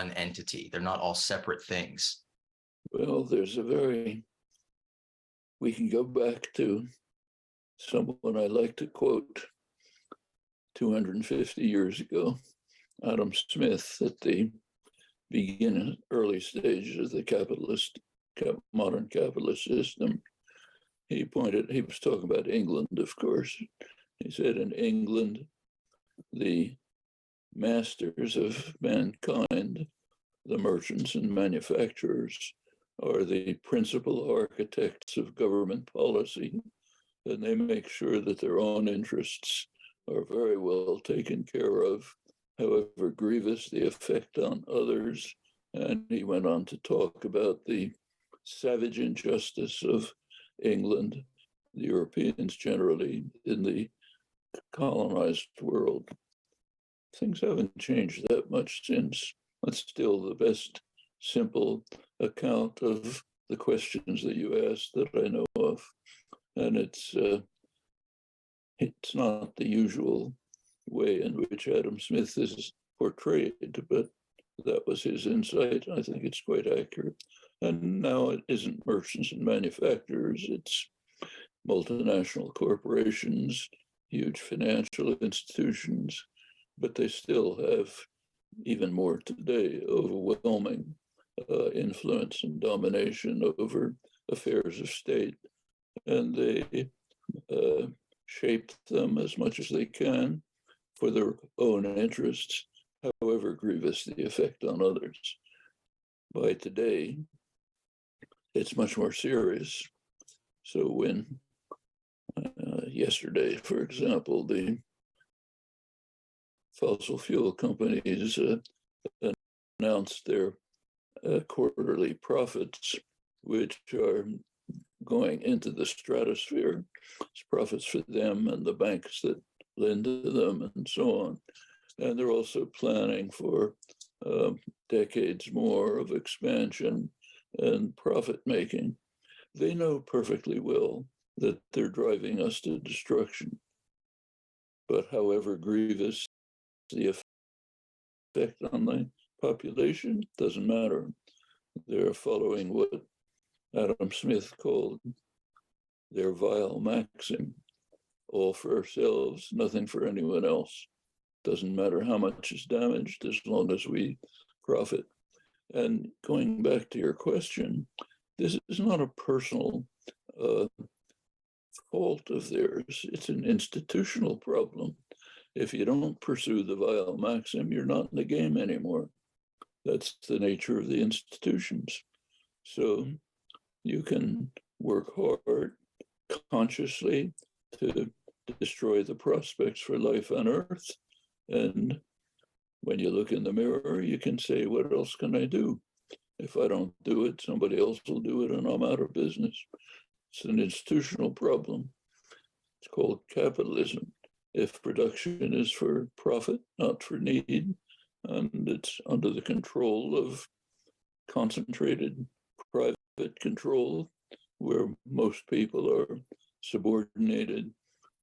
one entity. They're not all separate things. Well, we can go back to someone I like to quote 250 years ago, Adam Smith, at the early stages of the modern capitalist system. He was talking about England, of course. He said, in England, the masters of mankind, the merchants and manufacturers, are the principal architects of government policy, and they make sure that their own interests are very well taken care of, however grievous the effect on others. And he went on to talk about the savage injustice of England, the Europeans generally, in the colonized world. Things haven't changed that much since. That's still the best simple account of the questions that you asked that I know of. And it's not the usual way in which Adam Smith is portrayed, but that was his insight. I think it's quite accurate. And now it isn't merchants and manufacturers, it's multinational corporations, huge financial institutions, but they still have, even more today, overwhelming influence and domination over affairs of state. And they shape them as much as they can for their own interests, however grievous the effect on others. By today, it's much more serious. So when yesterday, for example, the fossil fuel companies announced their quarterly profits, which are going into the stratosphere. It's profits for them and the banks that lend to them and so on. And they're also planning for decades more of expansion and profit making. They know perfectly well that they're driving us to destruction. But however grievous the effect on the population, doesn't matter. They're following what Adam Smith called their vile maxim: all for ourselves, nothing for anyone else. Doesn't matter how much is damaged as long as we profit. And going back to your question, this is not a personal fault of theirs. It's an institutional problem. If you don't pursue the vile maxim, you're not in the game anymore. That's the nature of the institutions. So you can work hard consciously to destroy the prospects for life on Earth. And when you look in the mirror, you can say, what else can I do? If I don't do it, somebody else will do it and I'm out of business. It's an institutional problem. It's called capitalism. If production is for profit, not for need, and it's under the control of concentrated private control, where most people are subordinated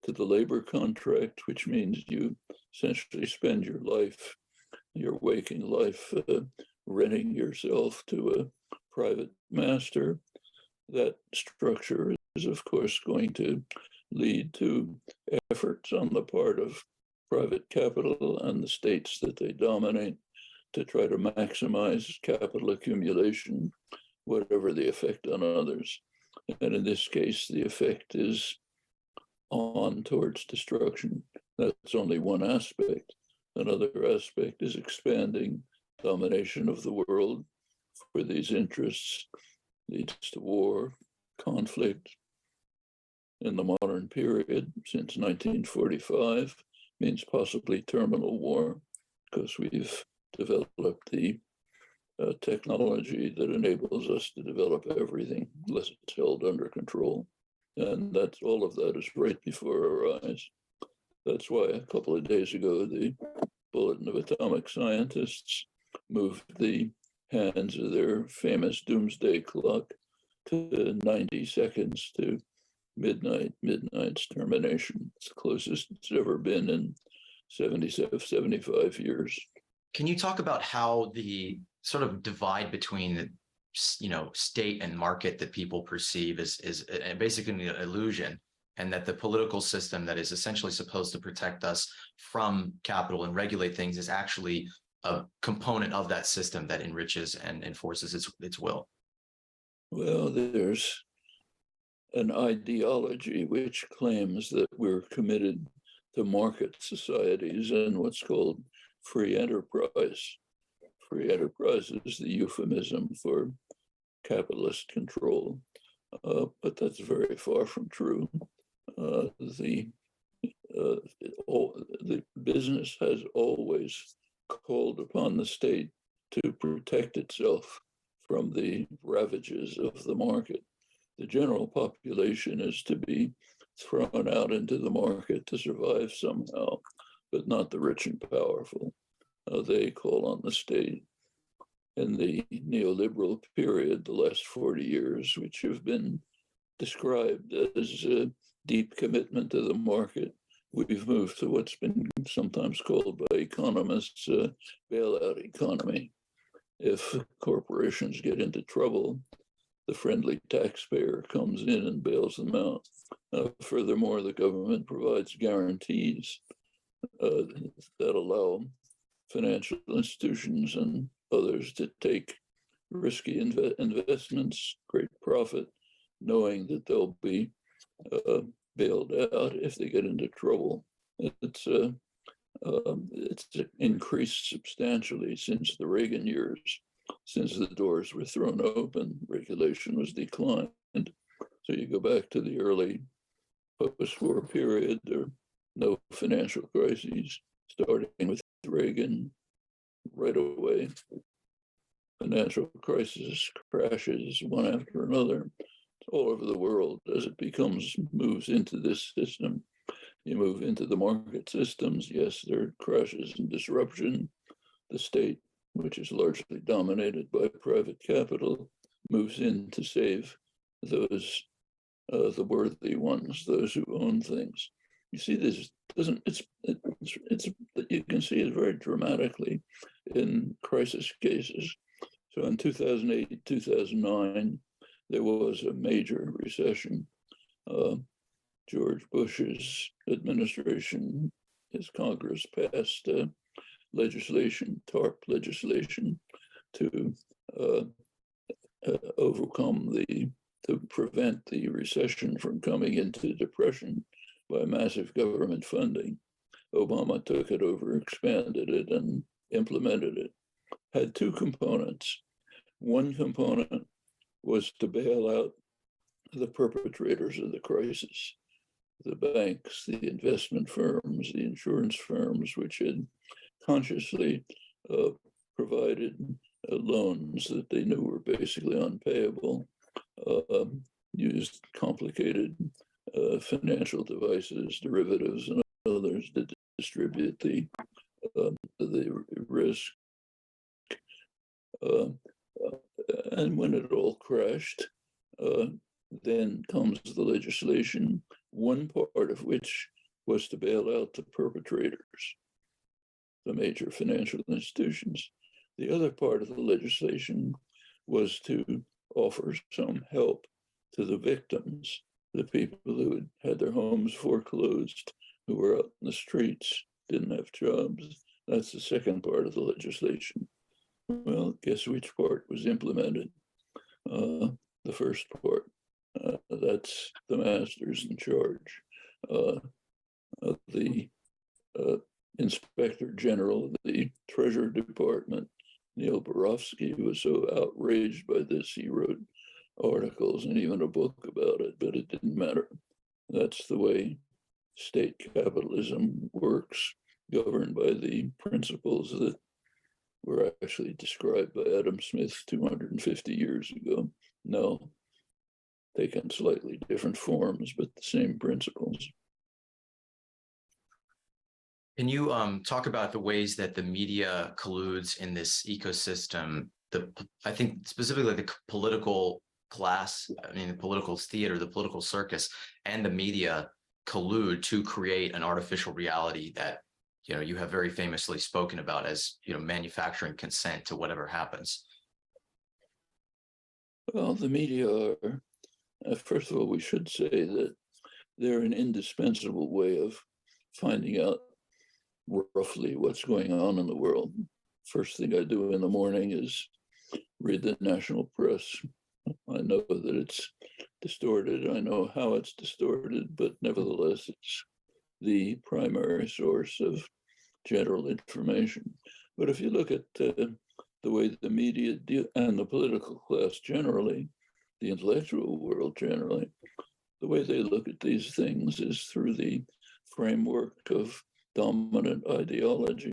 to the labor contract, which means you essentially spend your life, your waking life, renting yourself to a private master. That structure is, of course, going to lead to efforts on the part of private capital and the states that they dominate to try to maximize capital accumulation, whatever the effect on others. And in this case, the effect is on towards destruction. That's only one aspect. Another aspect is expanding domination of the world for these interests, leads to war, conflict. In the modern period, since 1945, means possibly terminal war, because we've developed the technology that enables us to develop everything unless it's held under control. And that's all of that is right before our eyes. That's why a couple of days ago, the Bulletin of Atomic Scientists moved the hands of their famous doomsday clock to 90 seconds to midnight's termination. It's the closest it's ever been in 75 years. Can you talk about how the sort of divide between the, state and market that people perceive is basically an illusion, and that the political system that is essentially supposed to protect us from capital and regulate things is actually a component of that system that enriches and enforces its will. Well, there's an ideology which claims that we're committed to market societies and what's called free enterprise. Free enterprise is the euphemism for capitalist control, but that's very far from true. The business has always called upon the state to protect itself from the ravages of the market. The general population is to be thrown out into the market to survive somehow, but not the rich and powerful. They call on the state. In the neoliberal period, the last 40 years, which have been described as a deep commitment to the market, we've moved to what's been sometimes called by economists a bailout economy. If corporations get into trouble, the friendly taxpayer comes in and bails them out. Furthermore, the government provides guarantees that allow financial institutions and others to take risky investments, great profit, knowing that they'll be bailed out if they get into trouble. It's increased substantially since the Reagan years. Since the doors were thrown open, regulation was declined. So you go back to the early post-war period, there were no financial crises, starting with Reagan right away. Financial crisis crashes one after another all over the world as it moves into this system. You move into the market systems, yes, there are crashes and disruption. The state, which is largely dominated by private capital, moves in to save those, the worthy ones, those who own things. You see, this doesn't, you can see it very dramatically in crisis cases. So in 2008, 2009, there was a major recession. George Bush's administration, his Congress passed legislation, TARP legislation, to to prevent the recession from coming into depression by massive government funding. Obama took it over, expanded it, and implemented it. Had two components. One component was to bail out the perpetrators of the crisis, the banks, the investment firms, the insurance firms, which had consciously provided loans that they knew were basically unpayable, used complicated financial devices, derivatives, and others to distribute the risk. And when it all crashed, then comes the legislation, one part of which was to bail out the perpetrators, the major financial institutions. The other part of the legislation was to offer some help to the victims, the people who had had their homes foreclosed, who were out in the streets, didn't have jobs. That's the second part of the legislation. Well, guess which part was implemented? The first part. That's the masters in charge. The Inspector General of the Treasury Department, Neil Barofsky, was so outraged by this, he wrote articles and even a book about it, but it didn't matter. That's the way state capitalism works, governed by the principles that were actually described by Adam Smith 250 years ago. Now, taken slightly different forms, but the same principles. Can you talk about the ways that the media colludes in this ecosystem? I think specifically the political class, the political theater, the political circus, and the media collude to create an artificial reality that you have very famously spoken about as, manufacturing consent to whatever happens. Well, the media are, first of all, we should say that they're an indispensable way of finding out roughly what's going on in the world. First thing I do in the morning is read the national press. I know that it's distorted. I know how it's distorted, but nevertheless, it's the primary source of general information. But if you look at the way the media and the political class generally, the intellectual world generally, the way they look at these things is through the framework of dominant ideology,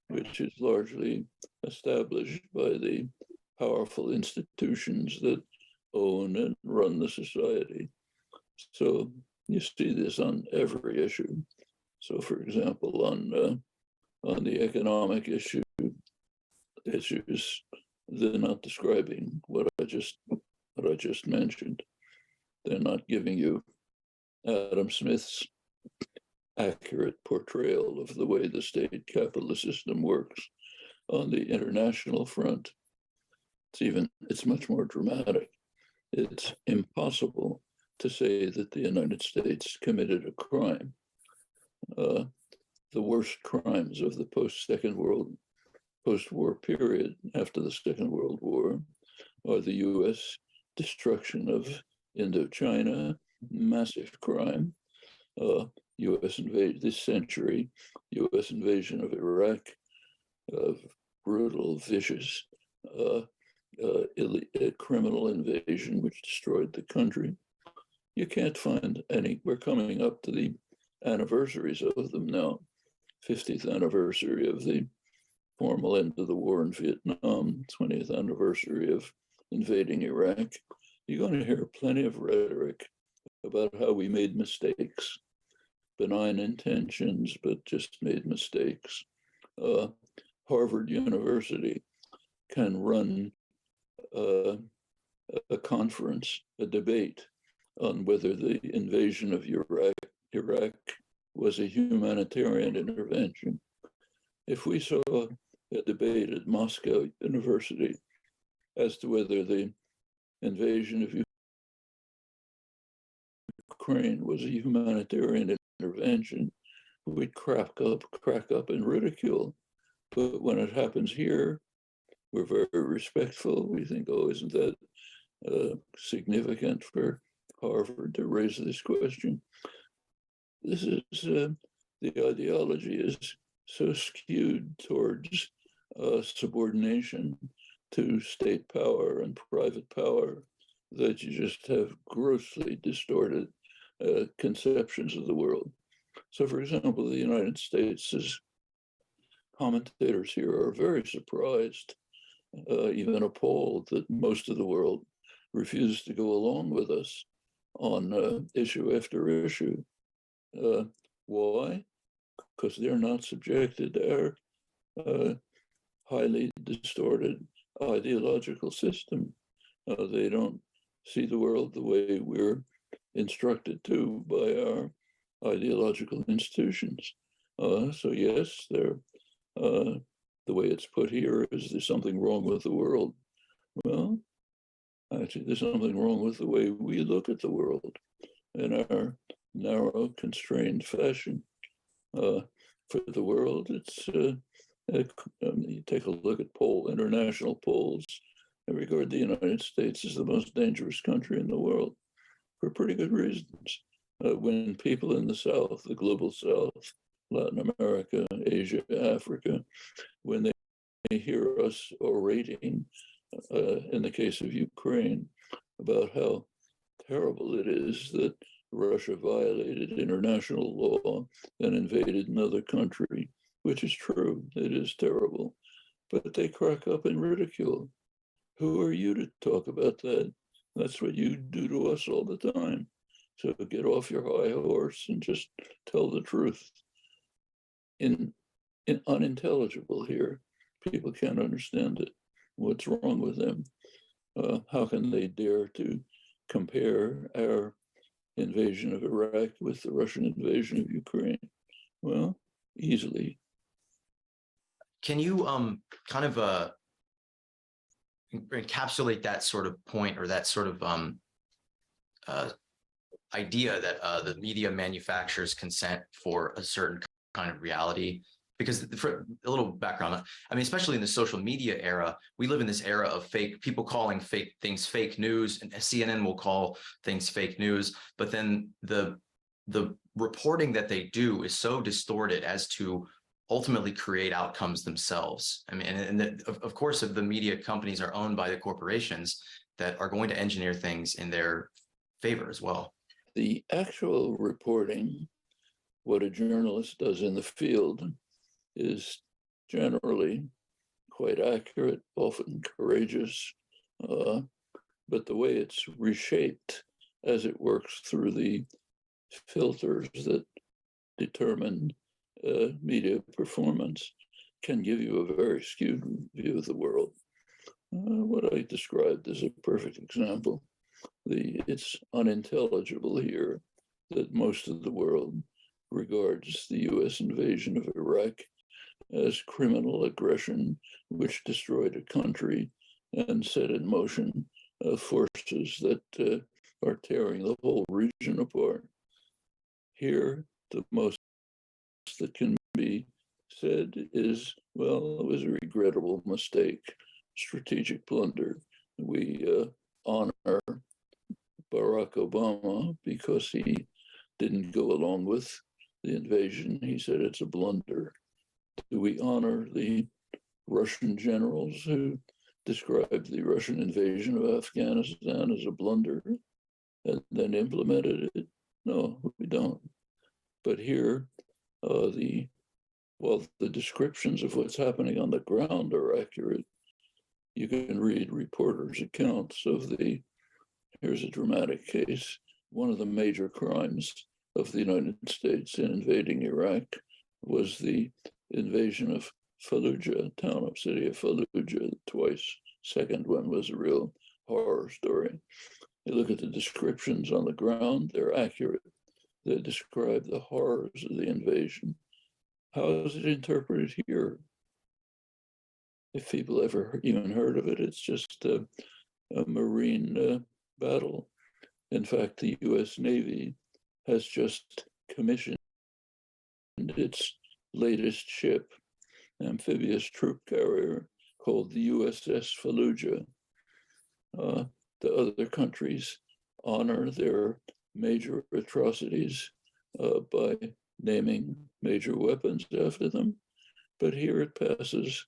which is largely established by the powerful institutions that own and run the society. So you see this on every issue. So, for example, on the economic issues, they're not describing what I just mentioned. They're not giving you Adam Smith's accurate portrayal of the way the state capitalist system works. On the international front, it's much more dramatic. It's impossible to say that the United States committed a crime. The worst crimes of the post-war period after the Second World War are the U.S. destruction of Indochina, massive crime, U.S. invasion this century, U.S. invasion of Iraq, brutal, vicious, criminal invasion which destroyed the country. You can't find any. We're coming up to the anniversaries of them now. 50th anniversary of the formal end of the war in Vietnam, 20th anniversary of invading Iraq. You're going to hear plenty of rhetoric about how we made mistakes, benign intentions, but just made mistakes. Harvard University can run a conference, a debate on whether the invasion of Iraq was a humanitarian intervention. If we saw a debate at Moscow University as to whether the invasion of Ukraine was a humanitarian intervention, we'd crack up in ridicule. But when it happens here, we're very respectful. We think, oh, isn't that significant for Harvard to raise this question? This is, the ideology is so skewed towards subordination to state power and private power that you just have grossly distorted conceptions of the world. So, for example, the United States' commentators here are very surprised, even appalled, that most of the world refused to go along with us on issue after issue. Why? Because they're not subjected to our highly distorted ideological system. They don't see the world the way we're instructed to by our ideological institutions. So yes, the way it's put here is there's something wrong with the world. Well, actually, there's something wrong with the way we look at the world in our narrow, constrained fashion. For the world, it's you take a look at international polls. I regard the United States as the most dangerous country in the world for pretty good reasons. When people in the South, the global South, Latin America, Asia, Africa, when they hear us orating, in the case of Ukraine, about how terrible it is that Russia violated international law and invaded another country, which is true, it is terrible, but they crack up in ridicule. Who are you to talk about that? That's what you do to us all the time. So get off your high horse and just tell the truth. In unintelligible here, people can't understand it. What's wrong with them? How can they dare to compare our invasion of Iraq with the Russian invasion of Ukraine? Well, easily. Can you kind of encapsulate that sort of point, or that sort of idea that the media manufactures consent for a certain kind of reality? Because for a little background, I mean, especially in the social media era, we live in this era of fake people calling fake things fake news, and CNN will call things fake news. But then the reporting that they do is so distorted as to ultimately create outcomes themselves. I mean, and of course, if the media companies are owned by the corporations that are going to engineer things in their favor as well. The actual reporting, what a journalist does in the field, is generally quite accurate, often courageous, but the way it's reshaped as it works through the filters that determine media performance can give you a very skewed view of the world. What I described is a perfect example. It's unintelligible here that most of the world regards the US invasion of Iraq as criminal aggression, which destroyed a country and set in motion forces that are tearing the whole region apart. Here, the most that can be said is, well, it was a regrettable mistake, strategic blunder. We honor Barack Obama because he didn't go along with the invasion. He said it's a blunder. Do we honor the Russian generals who described the Russian invasion of Afghanistan as a blunder and then implemented it? No, we don't. But here, while the descriptions of what's happening on the ground are accurate, you can read reporters' accounts of here's a dramatic case. One of the major crimes of the United States in invading Iraq was the invasion of Fallujah, city of Fallujah, twice. Second one was a real horror story. You look at the descriptions on the ground, they're accurate. They describe the horrors of the invasion. How is it interpreted here? If people ever even heard of it, it's just a marine battle. In fact, the US Navy has just commissioned its latest ship, amphibious troop carrier called the USS Fallujah. The other countries honor their major atrocities by naming major weapons after them. But here it passes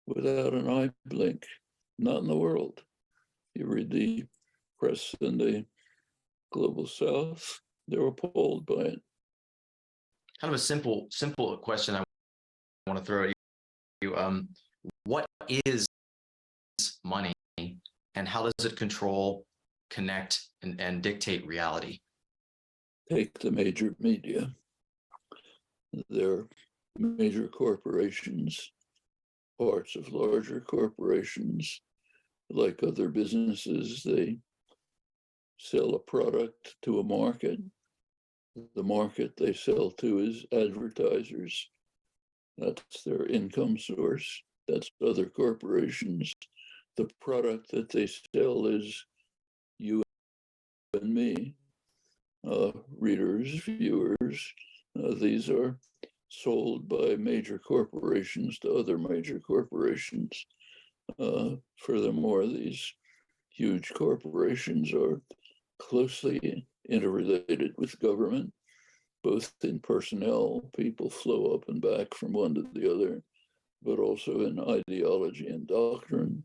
without an eye blink, not in the world. You read the press in the global South, they're appalled by it. Kind of a simple question I want to throw at you. What is money, and how does it control, connect, and dictate reality? Take the major media. They're major corporations, parts of larger corporations. Like other businesses, they sell a product to a market. The market they sell to is advertisers. That's their income source. That's other corporations. The product that they sell is you and me, readers, viewers. These are sold by major corporations to other major corporations. Furthermore, these huge corporations are closely interrelated with government, both in personnel, people flow up and back from one to the other, but also in ideology and doctrine,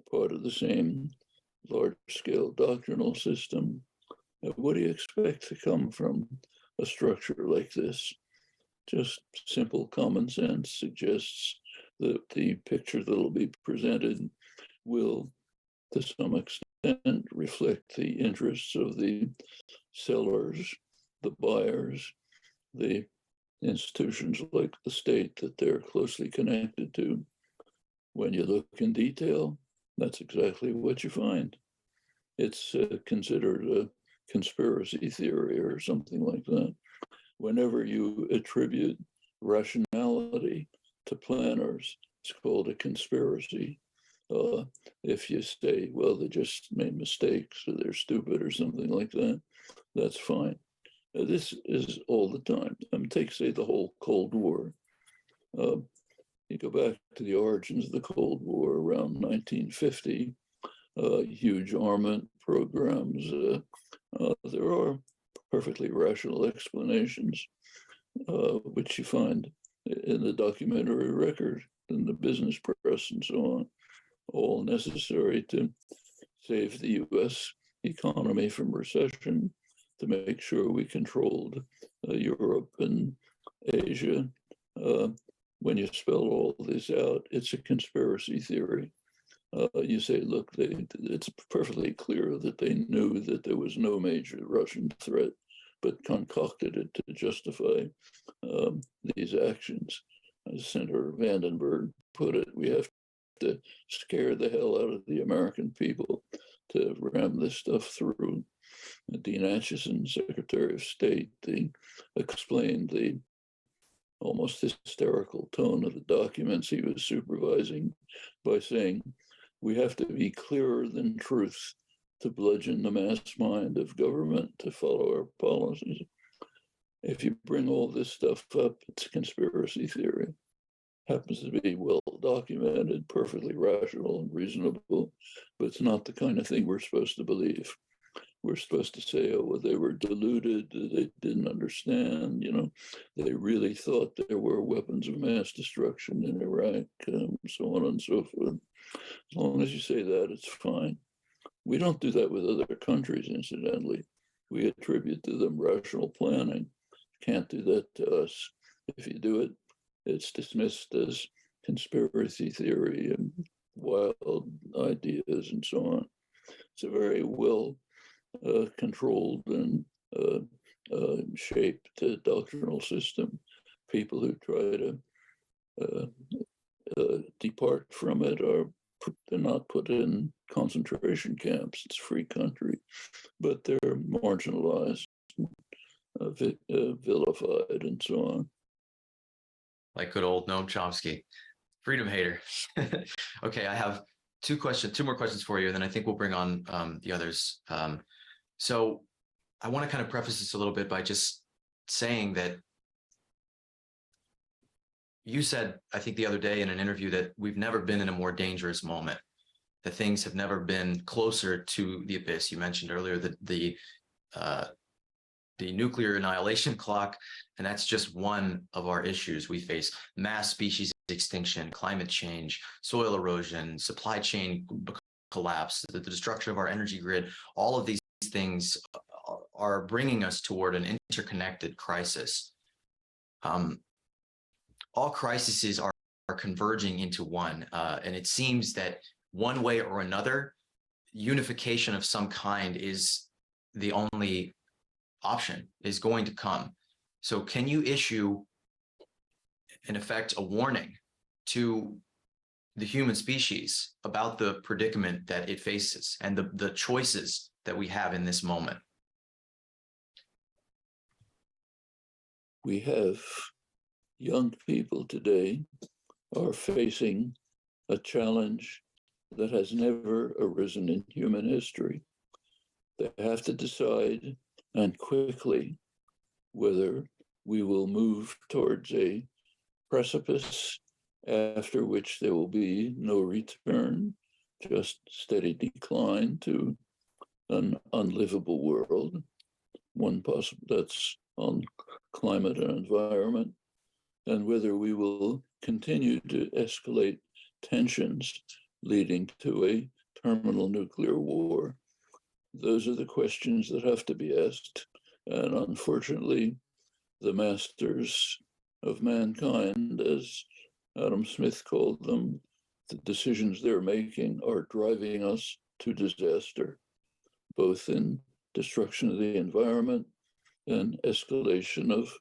part of the same large-scale doctrinal system. What do you expect to come from a structure like this? Just simple common sense suggests that the picture that will be presented will, to some extent, reflect the interests of the sellers, the buyers, the institutions like the state that they're closely connected to. When you look in detail, that's exactly what you find. It's considered a conspiracy theory or something like that. Whenever you attribute rationality to planners. It's called a conspiracy. If you say, well, they just made mistakes or they're stupid or something like that, that's fine. This is all the time. Take, say, the whole Cold War. You go back to the origins of the Cold War around 1950, huge armament programs. There are perfectly rational explanations, which you find in the documentary record, in the business press, and so on, all necessary to save the US economy from recession, to make sure we controlled Europe and Asia. When you spell all this out, it's a conspiracy theory. You say, look, it's perfectly clear that they knew that there was no major Russian threat, but concocted it to justify these actions. As Senator Vandenberg put it, we have to scare the hell out of the American people to ram this stuff through. Dean Acheson, Secretary of State, explained the almost hysterical tone of the documents he was supervising by saying, we have to be clearer than truth to bludgeon the mass mind of government to follow our policies. If you bring all this stuff up, it's a conspiracy theory. Happens to be well documented, perfectly rational and reasonable, but it's not the kind of thing we're supposed to believe. We're supposed to say, oh, well, they were deluded, they didn't understand, they really thought there were weapons of mass destruction in Iraq, so on and so forth. As long as you say that, it's fine. We don't do that with other countries, incidentally. We attribute to them rational planning. Can't do that to us. If you do it, it's dismissed as conspiracy theory and wild ideas and so on. It's a very well controlled and shaped doctrinal system. People who try to depart from it they're not put in concentration camps. It's a free country, but they're marginalized, vilified, and so on. Like good old Noam Chomsky, freedom hater. Okay, I have two more questions for you, and then I think we'll bring on the others. So I want to kind of preface this a little bit by just saying that you said, I think the other day in an interview, that we've never been in a more dangerous moment, that things have never been closer to the abyss. You mentioned earlier that the nuclear annihilation clock, and that's just one of our issues we face. Mass species extinction, climate change, soil erosion, supply chain collapse, the destruction of our energy grid. All of these things are bringing us toward an interconnected crisis. All crises are converging into one, and it seems that one way or another, unification of some kind is the only option, is going to come. So can you issue, in effect, a warning to the human species about the predicament that it faces and the choices that we have in this moment? We have young people today are facing a challenge that has never arisen in human history. They have to decide, and quickly, whether we will move towards a precipice after which there will be no return, just steady decline to an unlivable world. One possible, that's on climate and environment, and whether we will continue to escalate tensions leading to a terminal nuclear war. Those are the questions that have to be asked. And unfortunately, the masters of mankind, as Adam Smith called them, the decisions they're making are driving us to disaster, both in destruction of the environment and escalation of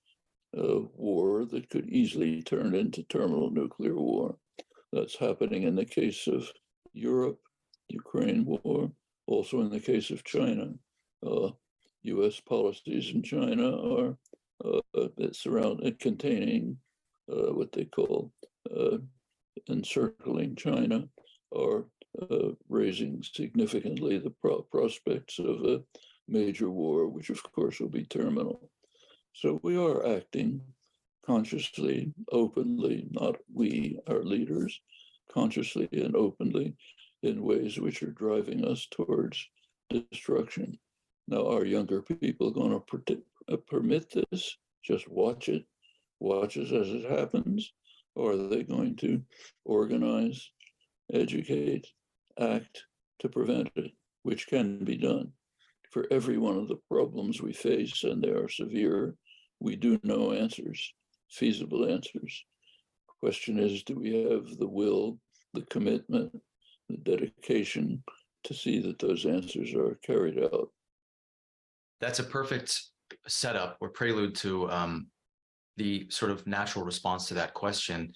war that could easily turn into terminal nuclear war. That's happening in the case of Europe, Ukraine war, also in the case of China. US policies in China are containing what they call encircling China, are raising significantly the prospects of a major war, which of course will be terminal. So we are acting consciously, openly, not we, our leaders, consciously and openly in ways which are driving us towards destruction. Now, are younger people going to permit this? Just watch it as it happens? Or are they going to organize, educate, act to prevent it, which can be done? For every one of the problems we face, and they are severe, we do know answers, feasible answers. Question is, do we have the will, the commitment, the dedication to see that those answers are carried out? That's a perfect setup or prelude to the sort of natural response to that question.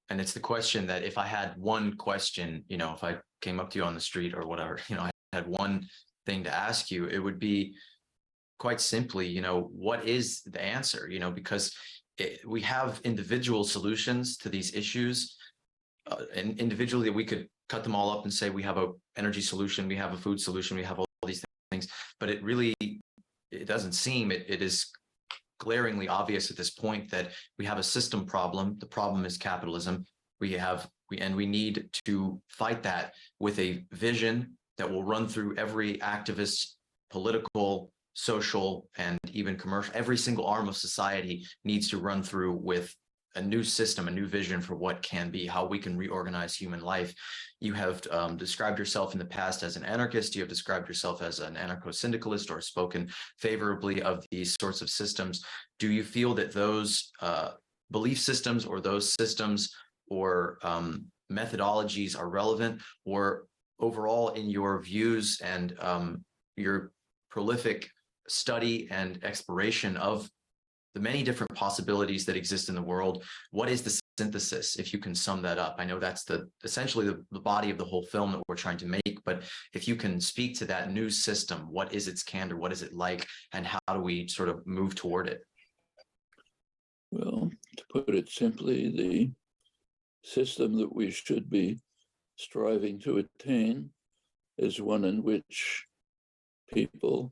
And it's the question that if I had one question, if I came up to you on the street or whatever, I had one thing to ask you, it would be quite simply, what is the answer? Because we have individual solutions to these issues, and individually we could cut them all up and say we have a energy solution, we have a food solution, we have all these things, but it doesn't seem, it is glaringly obvious at this point that we have a system problem. The problem is capitalism. We need to fight that with a vision that will run through every activist, political, social, and even commercial. Every single arm of society needs to run through with a new system, a new vision for what can be, how we can reorganize human life. You have described yourself in the past as an anarchist. You have described yourself as an anarcho-syndicalist or spoken favorably of these sorts of systems. Do you feel that those belief systems or those systems or methodologies are relevant, or overall in your views and your prolific study and exploration of the many different possibilities that exist in the world, what is the synthesis, if you can sum that up? I know that's essentially the body of the whole film that we're trying to make, but if you can speak to that new system, what is its candor, what is it like, and how do we sort of move toward it? Well, to put it simply, the system that we should be striving to attain is one in which people,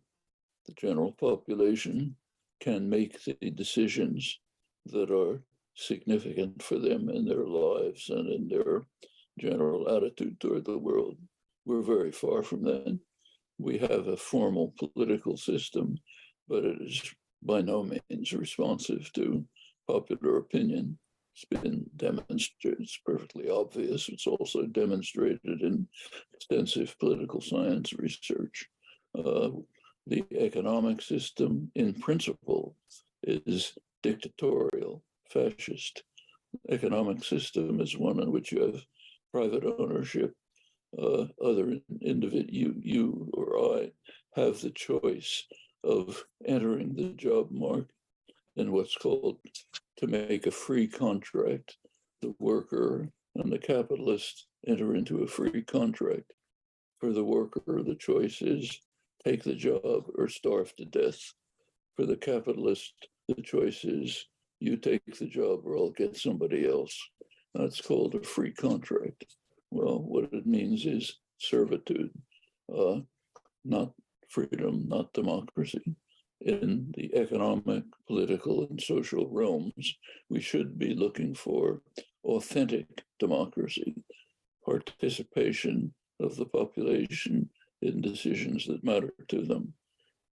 the general population, can make the decisions that are significant for them in their lives and in their general attitude toward the world. We're very far from that. We have a formal political system, but it is by no means responsive to popular opinion. It's been demonstrated, it's perfectly obvious. It's also demonstrated in extensive political science research. The economic system, in principle, is dictatorial, fascist. Economic system is one in which you have private ownership. Other individual, you or I, have the choice of entering the job market in what's called to make a free contract. The worker and the capitalist enter into a free contract. For the worker, the choice is take the job or starve to death. For the capitalist, the choice is you take the job or I'll get somebody else. That's called a free contract. Well, what it means is servitude, not freedom, not democracy. In the economic, political, and social realms, we should be looking for authentic democracy, participation of the population in decisions that matter to them.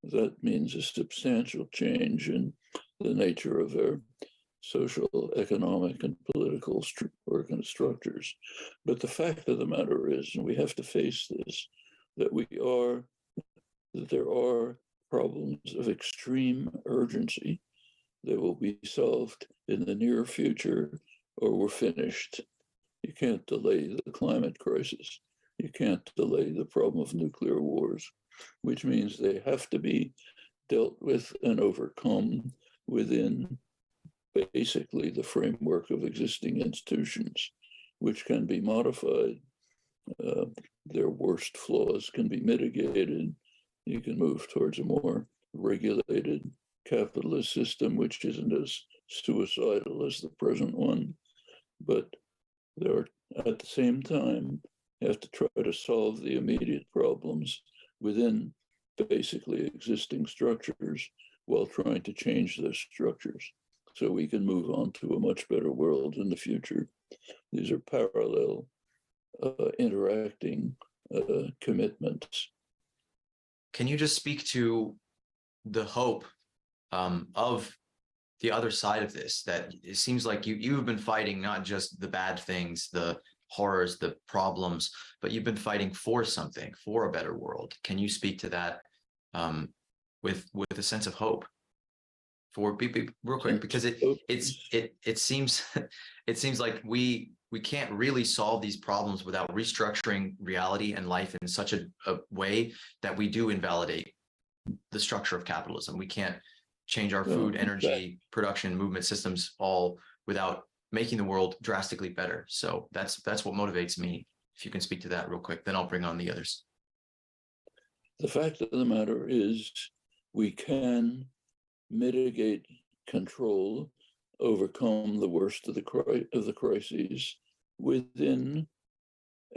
That means a substantial change in the nature of our social, economic, and political structures. But the fact of the matter is, and we have to face this, that there are problems of extreme urgency that will be solved in the near future, or we're finished. You can't delay the climate crisis. You can't delay the problem of nuclear wars, which means they have to be dealt with and overcome within basically the framework of existing institutions, which can be modified. Their worst flaws can be mitigated. You can move towards a more regulated capitalist system, which isn't as suicidal as the present one, but they are at the same time have to try to solve the immediate problems within basically existing structures while trying to change those structures so we can move on to a much better world in the future. These are parallel interacting commitments. Can you just speak to the hope of the other side of this? That it seems like you've been fighting not just the bad things, the horrors, the problems, but you've been fighting for something, for a better world. Can you speak to that with a sense of hope for people, real quick? Because it seems it seems like we can't really solve these problems without restructuring reality and life in such a way that we do invalidate the structure of capitalism. We can't change our food, energy, production, movement systems all without making the world drastically better. So that's what motivates me. If you can speak to that real quick, then I'll bring on the others. The fact of the matter is we can mitigate, control, overcome the worst of the crises within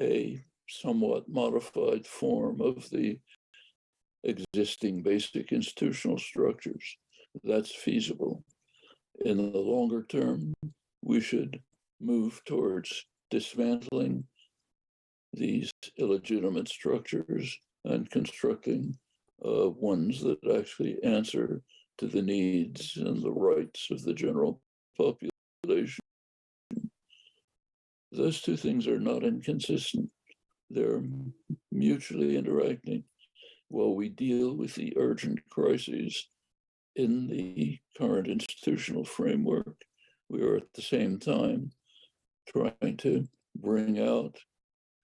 a somewhat modified form of the existing basic institutional structures. That's feasible. In the longer term, we should move towards dismantling these illegitimate structures and constructing ones that actually answer to the needs and the rights of the general population. Those two things are not inconsistent. They're mutually interacting. While we deal with the urgent crises in the current institutional framework, we are at the same time trying to bring out,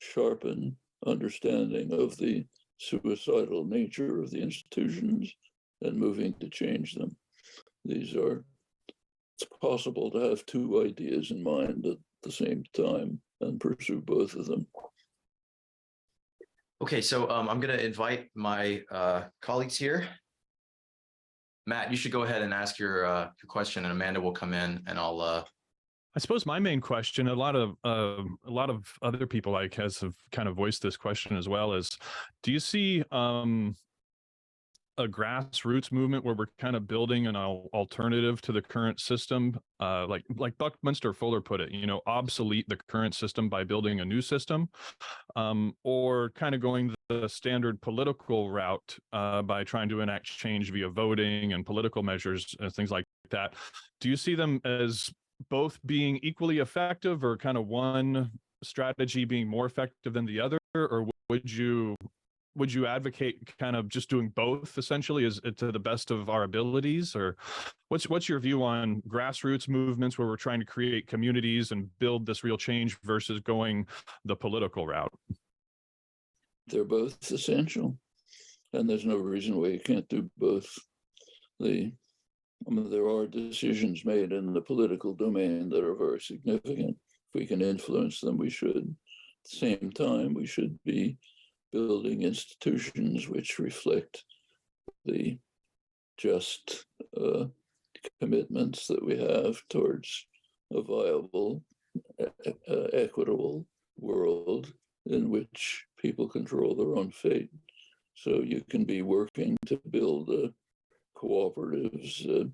sharpen understanding of the suicidal nature of the institutions and moving to change them. It's possible to have two ideas in mind at the same time and pursue both of them. Okay, so I'm going to invite my colleagues here. Matt, you should go ahead and ask your question, and Amanda will come in, and I'll. I suppose my main question, a lot of other people have kind of voiced this question as well, is do you see a grassroots movement where we're kind of building an alternative to the current system, like Buckminster Fuller put it, obsolete the current system by building a new system, or kind of going the standard political route by trying to enact change via voting and political measures and things like that? Do you see them as both being equally effective, or kind of one strategy being more effective than the other, or would you advocate kind of just doing both essentially as to the best of our abilities? Or what's your view on grassroots movements where we're trying to create communities and build this real change versus going the political route? They're both essential, and there's no reason why you can't do both. There are decisions made in the political domain that are very significant. If we can influence them, we should. At the same time, we should be building institutions which reflect the just commitments that we have towards a viable, equitable world in which people control their own fate. So you can be working to build cooperatives,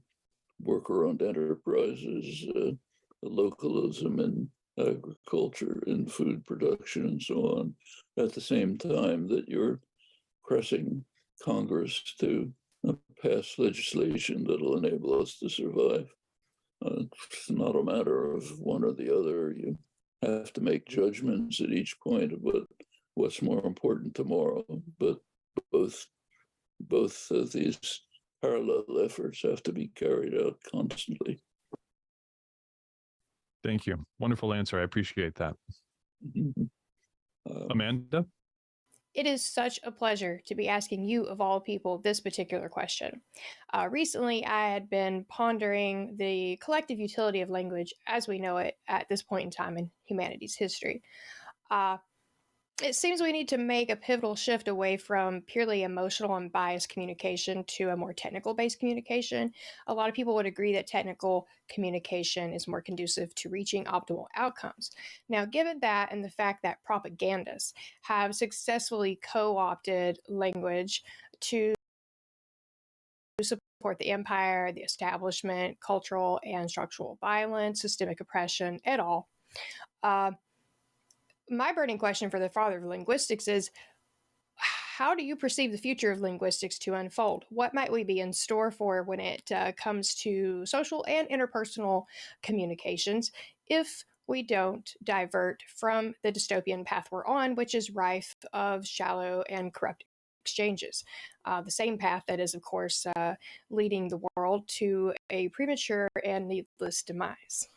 worker-owned enterprises, localism in agriculture, in food production, and so on, at the same time that you're pressing Congress to pass legislation that'll enable us to survive. It's not a matter of one or the other. You have to make judgments at each point about what's more important tomorrow, but both of these parallel efforts have to be carried out constantly. Thank you. Wonderful answer. I appreciate that. Amanda? It is such a pleasure to be asking you, of all people, this particular question. Recently, I had been pondering the collective utility of language as we know it at this point in time in humanity's history. It seems we need to make a pivotal shift away from purely emotional and biased communication to a more technical based communication. A lot of people would agree that technical communication is more conducive to reaching optimal outcomes. Now, given that and the fact that propagandists have successfully co opted language to support the empire, the establishment, cultural and structural violence, systemic oppression, et al. Uh, my burning question for the father of linguistics is, how do you perceive the future of linguistics to unfold? What might we be in store for when it comes to social and interpersonal communications if we don't divert from the dystopian path we're on, which is rife of shallow and corrupt exchanges? The same path that is, of course, leading the world to a premature and needless demise.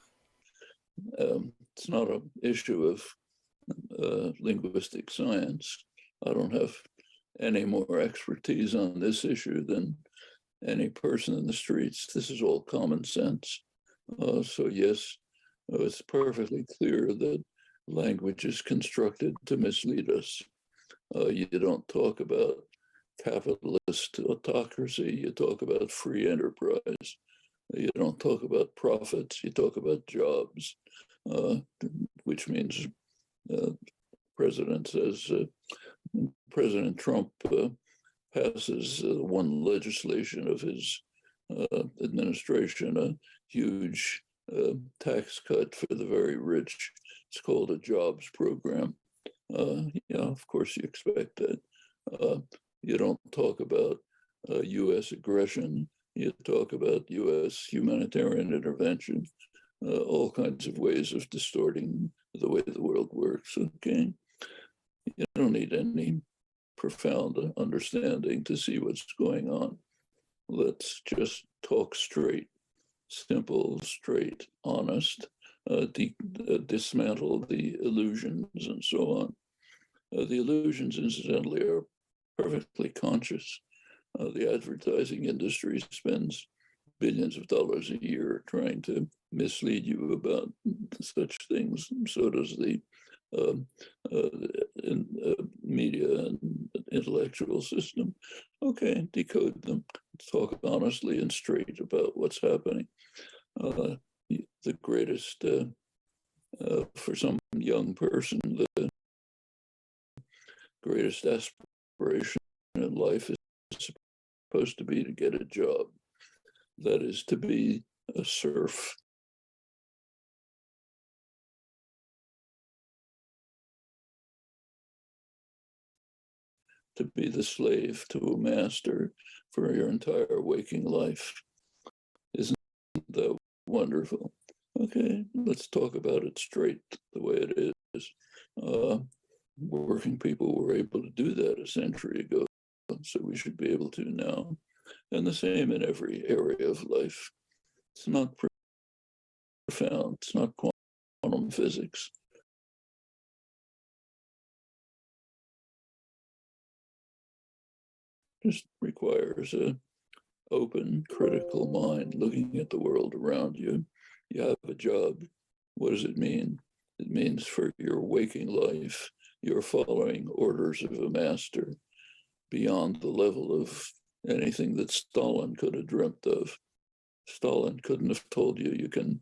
It's not an issue of linguistic science. I don't have any more expertise on this issue than any person in the streets. This is all common sense. So yes, it's perfectly clear that language is constructed to mislead us. You don't talk about capitalist autocracy, you talk about free enterprise. You don't talk about profits, you talk about jobs, which means President says, President Trump passes one legislation of his administration, a huge tax cut for the very rich. It's called a jobs program. Yeah, of course you expect that. You don't talk about U.S. aggression. You talk about U.S. humanitarian intervention, all kinds of ways of distorting the way the world works. Okay, you don't need any profound understanding to see what's going on. Let's just talk straight, simple, straight, honest, dismantle the illusions and so on. The illusions, incidentally, are perfectly conscious. The advertising industry spends billions of dollars a year trying to mislead you about such things. So does the media and intellectual system. Okay, decode them. Talk honestly and straight about what's happening. The greatest, for some young person, the greatest aspiration in life is supposed to be to get a job. That is to be a serf. To be the slave to a master for your entire waking life. Isn't that wonderful? Okay, let's talk about it straight the way it is. Working people were able to do that a century ago, so we should be able to now. And the same in every area of life. It's not profound, it's not quantum physics. Just requires a open, critical mind looking at the world around you. You have a job. What does it mean? It means for your waking life, you're following orders of a master beyond the level of anything that Stalin could have dreamt of. Stalin couldn't have told you you can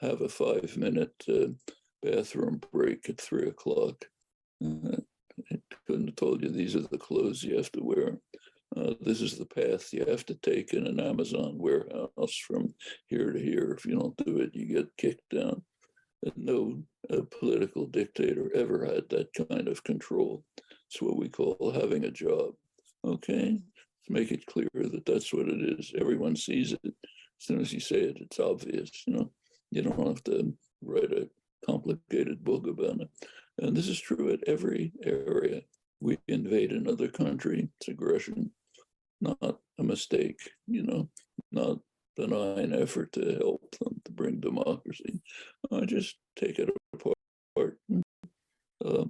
have a 5-minute bathroom break at 3 o'clock. It couldn't have told you these are the clothes you have to wear. This is the path you have to take in an Amazon warehouse from here to here. If you don't do it, you get kicked down. And no political dictator ever had that kind of control. It's what we call having a job. Okay, let's make it clear that that's what it is. Everyone sees it. As soon as you say it, it's obvious. You don't have to write a complicated book about it. And this is true at every area. We invade another country, it's aggression, not a mistake, not benign effort to help them to bring democracy. Just take it apart and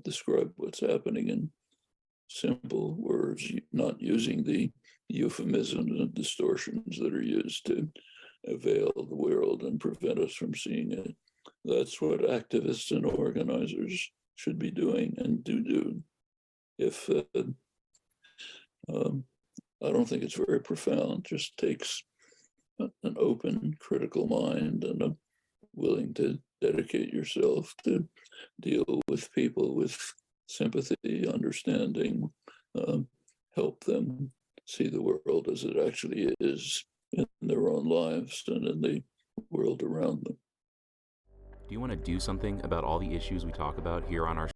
describe what's happening in simple words, not using the euphemisms and distortions that are used to veil the world and prevent us from seeing it. That's what activists and organizers should be doing and do. If I don't think it's very profound, just takes an open, critical mind and a willing to dedicate yourself to deal with people with sympathy, understanding, help them see the world as it actually is in their own lives and in the world around them. Do you want to do something about all the issues we talk about here on our